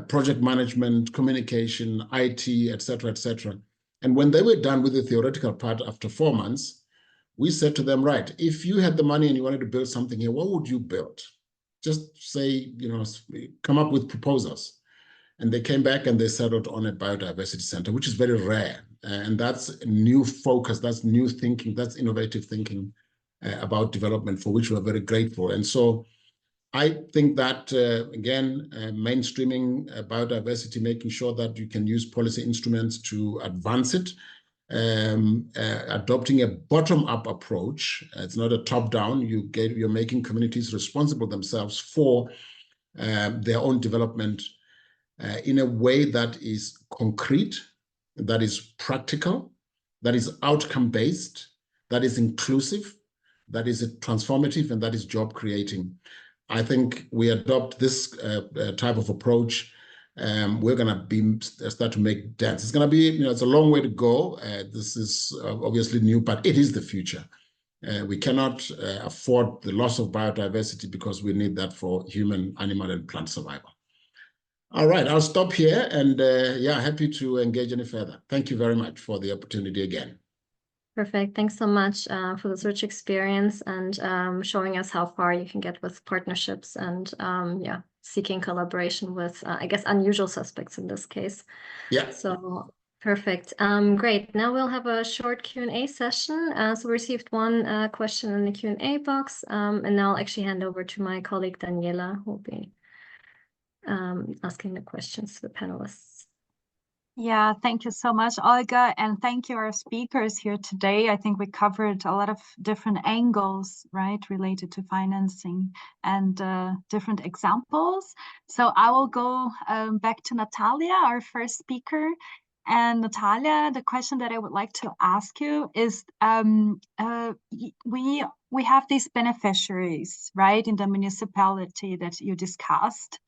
project management, communication, IT, etc., etc. And when they were done with the theoretical part after 4 months, we said to them, right, if you had the money and you wanted to build something here, what would you build? Just say, come up with proposals. And they came back and they settled on a biodiversity center, which is very rare. And that's new focus, that's new thinking, that's innovative thinking about development, for which we're very grateful. And so I think that, again, mainstreaming biodiversity, making sure that you can use policy instruments to advance it, adopting a bottom-up approach. It's not a top-down. You're making communities responsible themselves for their own development in a way that is concrete, that is practical, that is outcome-based, that is inclusive, that is transformative, and that is job-creating. I think we adopt this type of approach, we're going to start to make dents. It's going to be, it's a long way to go. This is obviously new, but it is the future. We cannot afford the loss of biodiversity because we need that for human, animal, and plant survival. All right, I'll stop here and happy to engage any further. Thank you very much for the opportunity again. Perfect. Thanks so much for this rich experience and showing us how far you can get with partnerships and seeking collaboration with, I guess, unusual suspects in this case. Yeah. So perfect. Great. Now we'll have a short Q&A session. So we received one question in the Q&A box, and now I'll actually hand over to my colleague Daniela, who will be asking the questions to the panelists. Yeah, thank you so much, Olga, and thank you our speakers here today. I think we covered a lot of different angles, right, related to financing and different examples. So I will go back to Natalia, our first speaker. And Natalia, the question that I would like to ask you is, we have these beneficiaries, right, in the municipality that you discussed.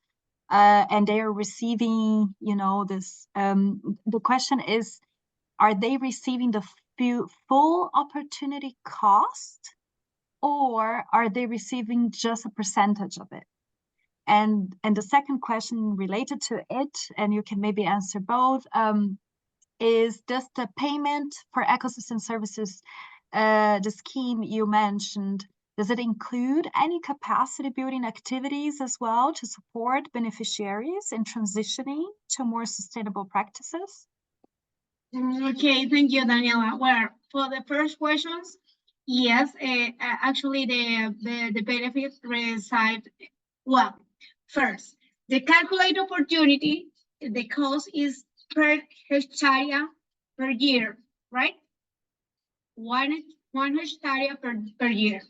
And they are receiving, you know, this, the question is, are they receiving the full opportunity cost, or are they receiving just a percentage of it? And the second question related to it, and you can maybe answer both, is does the payment for ecosystem services, the scheme you mentioned, does it include any capacity building activities as well to support beneficiaries in transitioning to more sustainable practices? Okay, thank you, Daniela. Well, for the first questions, yes, actually the benefits reside, well, first, the calculated opportunity, the cost is per hectare per year, right? One hectare per year.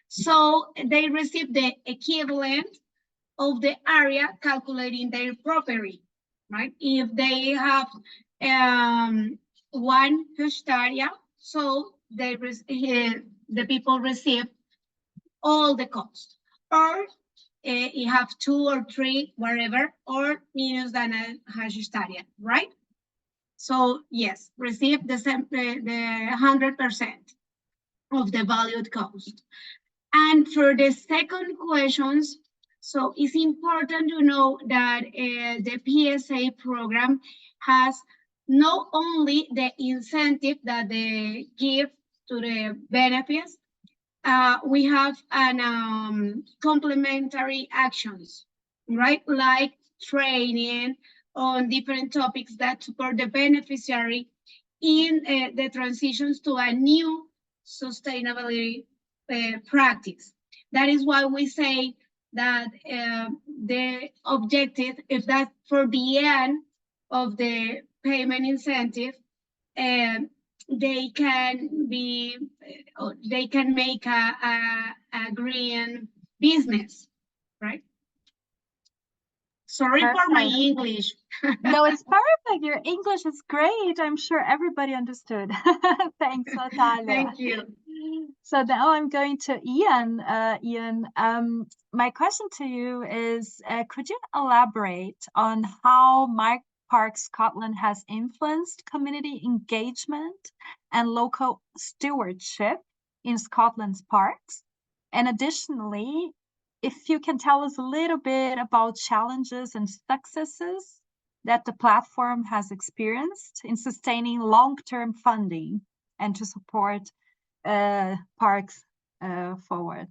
So they receive the equivalent of the area calculating their property, right? If they have 1 hectare, so they the people receive all the cost, or you have 2 or 3, whatever, or minus than a hectare, right? So yes, receive the 100% of the valued cost. And for the second questions, so it's important to know that the PSA program has not only the incentive that they give to the benefits, we have an complementary actions, right? Like training on different topics that support the beneficiary in the transitions to a new sustainability practice. That is why we say that the objective, if that's for the end of the payment incentive, they can make a green business, right? Sorry for my English. No, it's perfect. Your English is great. I'm sure everybody understood. Thanks, Natalia. Thank you. So now I'm going to Ian. Ian, my question to you is, could you elaborate on how Park Scotland has influenced community engagement and local stewardship in Scotland's parks? And additionally, if you can tell us a little bit about challenges and successes that the platform has experienced in sustaining long-term funding and to support parks forward.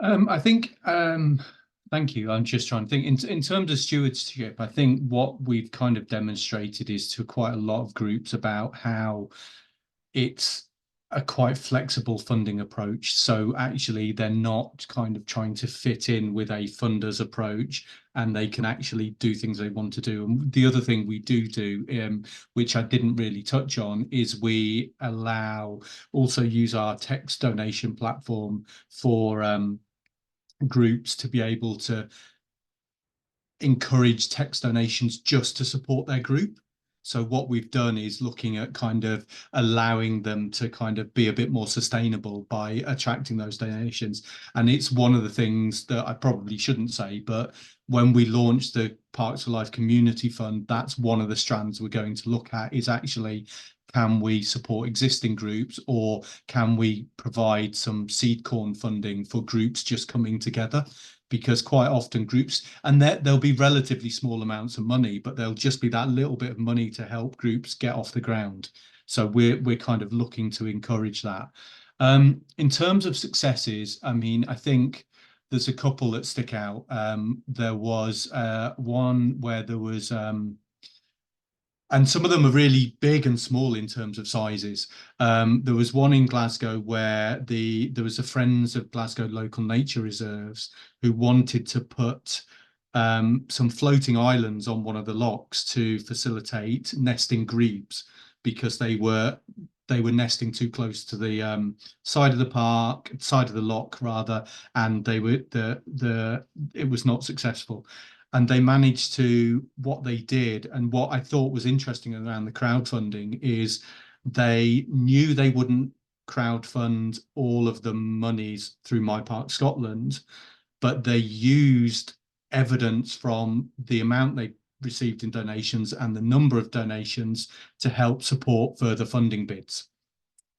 I think, thank you. I'm just trying to think in terms of stewardship. I think what we've kind of demonstrated is to quite a lot of groups about how it's a quite flexible funding approach. So actually they're not kind of trying to fit in with a funder's approach, and they can actually do things they want to do. And the other thing we do, which I didn't really touch on, is we also use our text donation platform for groups to be able to encourage text donations just to support their group. So what we've done is looking at kind of allowing them to kind of be a bit more sustainable by attracting those donations. And it's one of the things that I probably shouldn't say, but when we launched the Parks for Life Community Fund, that's one of the strands we're going to look at, is actually, can we support existing groups, or can we provide some seed corn funding for groups just coming together? Because quite often groups, and there'll be relatively small amounts of money, but there'll just be that little bit of money to help groups get off the ground. So we're kind of looking to encourage that. In terms of successes, I mean, I think there's a couple that stick out. There was one where there was, and some of them are really big and small in terms of sizes. There was one in Glasgow where there was a Friends of Glasgow Local Nature Reserves who wanted to put some floating islands on one of the locks to facilitate nesting grebes, because they were nesting too close to the side of the lock rather, and they were it was not successful. And they managed to, what they did, and what I thought was interesting around the crowdfunding, is they knew they wouldn't crowdfund all of the monies through My Park Scotland, but they used evidence from the amount they received in donations and the number of donations to help support further funding bids.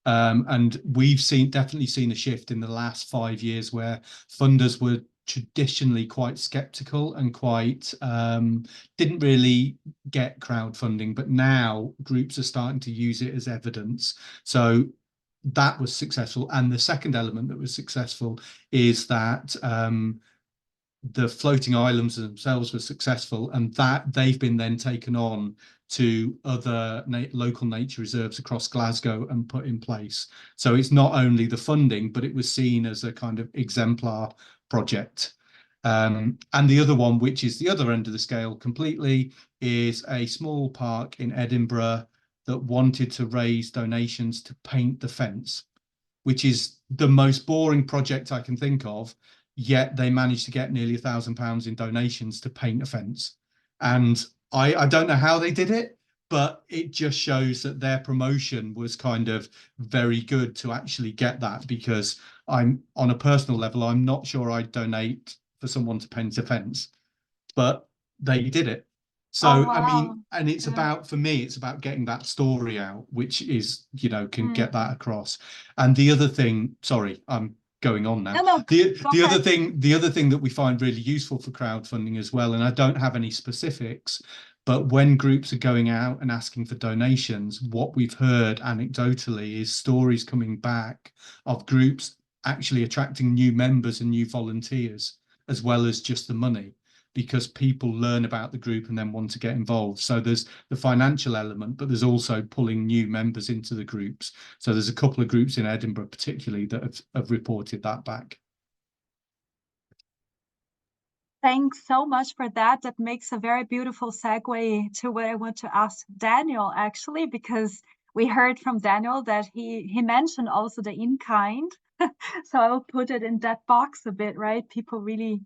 And we've definitely seen a shift in the last 5 years where funders were traditionally quite skeptical and quite didn't really get crowdfunding, but now groups are starting to use it as evidence. So that was successful. And the second element that was successful is that the floating islands themselves were successful, and that they've been then taken on to other local nature reserves across Glasgow and put in place. So it's not only the funding, but it was seen as a kind of exemplar project. And the other one, which is the other end of the scale completely, is a small park in Edinburgh that wanted to raise donations to paint the fence, which is the most boring project I can think of. Yet they managed to get nearly £1,000 in donations to paint a fence. And I don't know how they did it, but it just shows that their promotion was kind of very good to actually get that, because I'm, on a personal level, I'm not sure I'd donate for someone to paint a fence, but they did it. So, Oh, wow. I mean, and it's about, for me, it's about getting that story out, which is, you know, can get that across. And the other thing, sorry, I'm going on now. No, the other thing that we find really useful for crowdfunding as well, and I don't have any specifics, but when groups are going out and asking for donations, what we've heard anecdotally is stories coming back of groups actually attracting new members and new volunteers, as well as just the money, because people learn about the group and then want to get involved. So there's the financial element, but there's also pulling new members into the groups. So there's a couple of groups in Edinburgh particularly that have reported that back. Thanks so much for that. That makes a very beautiful segue to what I want to ask Daniel, actually, because we heard from Daniel that he mentioned also the in-kind. So I will put it in that box a bit, right? People really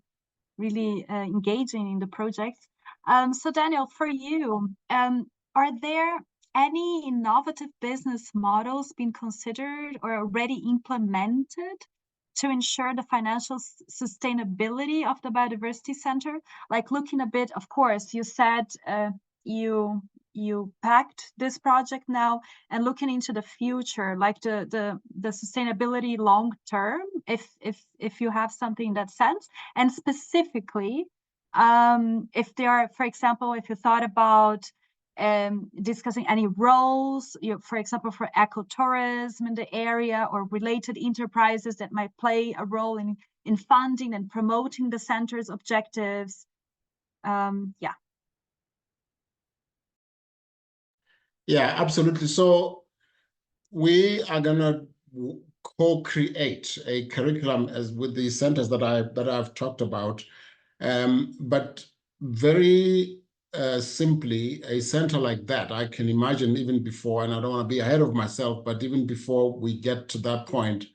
engaging in the project. So Daniel, for you, are there any innovative business models being considered or already implemented to ensure the financial sustainability of the Biodiversity Center? Like looking a bit, of course, you said you packed this project now, and looking into the future, like the sustainability long term, if you have something in that sense, and specifically if there are, for example, if you thought about discussing any roles, for example, for ecotourism in the area or related enterprises that might play a role in funding and promoting the center's objectives. Yeah, absolutely. So we are gonna co-create a curriculum as with the centers that I've talked about, but very simply, a center like that, I can imagine even before, and I don't want to be ahead of myself, but even before we get to that point,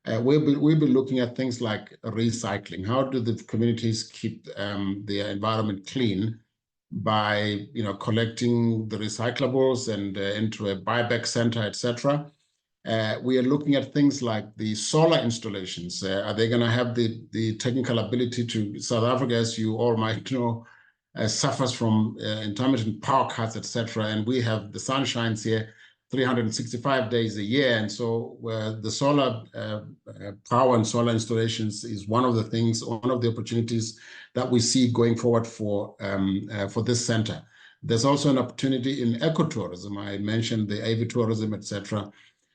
we'll be looking at things like recycling. How do the communities keep the environment clean by collecting the recyclables and into a buyback center, etc. We are looking at things like the solar installations. Are they going to have the technical ability to? South Africa, as you all might know, suffers from intermittent power cuts, etc. And we have the sun shines here 365 days a year. And so the solar power and solar installations is one of the things, one of the opportunities that we see going forward for this center. There's also an opportunity in ecotourism. I mentioned the avitourism, etc.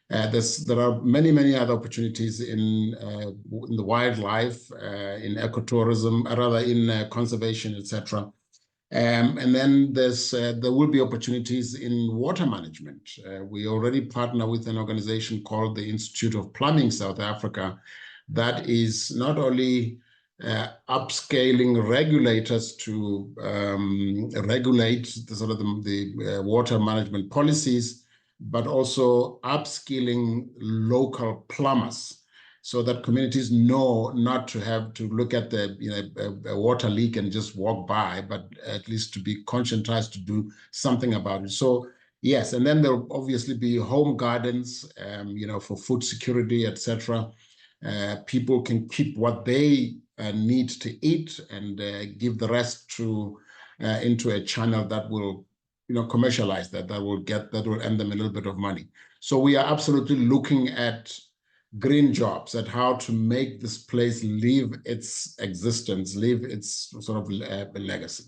There are many other opportunities in the wildlife, in ecotourism, rather in conservation, etc. And then there will be opportunities in water management. We already partner with an organization called the Institute of Plumbing South Africa that is not only upscaling regulators to regulate the sort of the water management policies, but also upskilling local plumbers so that communities know not to have to look at the a water leak and just walk by, but at least to be conscientized to do something about it. So yes, and then there'll obviously be home gardens, for food security, etc. People can keep what they need to eat and give the rest to into a channel that will commercialize that will earn them a little bit of money. So we are absolutely looking at green jobs, at how to make this place live its existence, live its sort of legacy.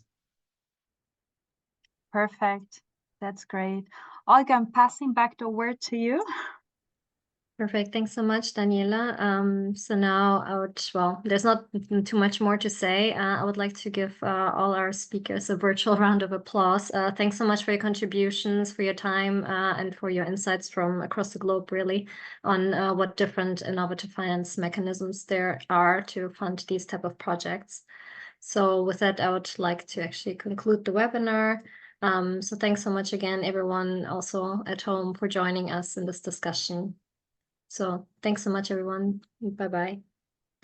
Perfect. That's great. Olga, I'm passing back the word to you. Perfect. Thanks so much, Daniela. So now there's not too much more to say. I would like to give all our speakers a virtual round of applause. Thanks so much for your contributions, for your time, and for your insights from across the globe, really, on what different innovative finance mechanisms there are to fund these type of projects. So with that, I would like to actually conclude the webinar. So thanks so much again, everyone, also at home, for joining us in this discussion. So thanks so much, everyone. Bye-bye.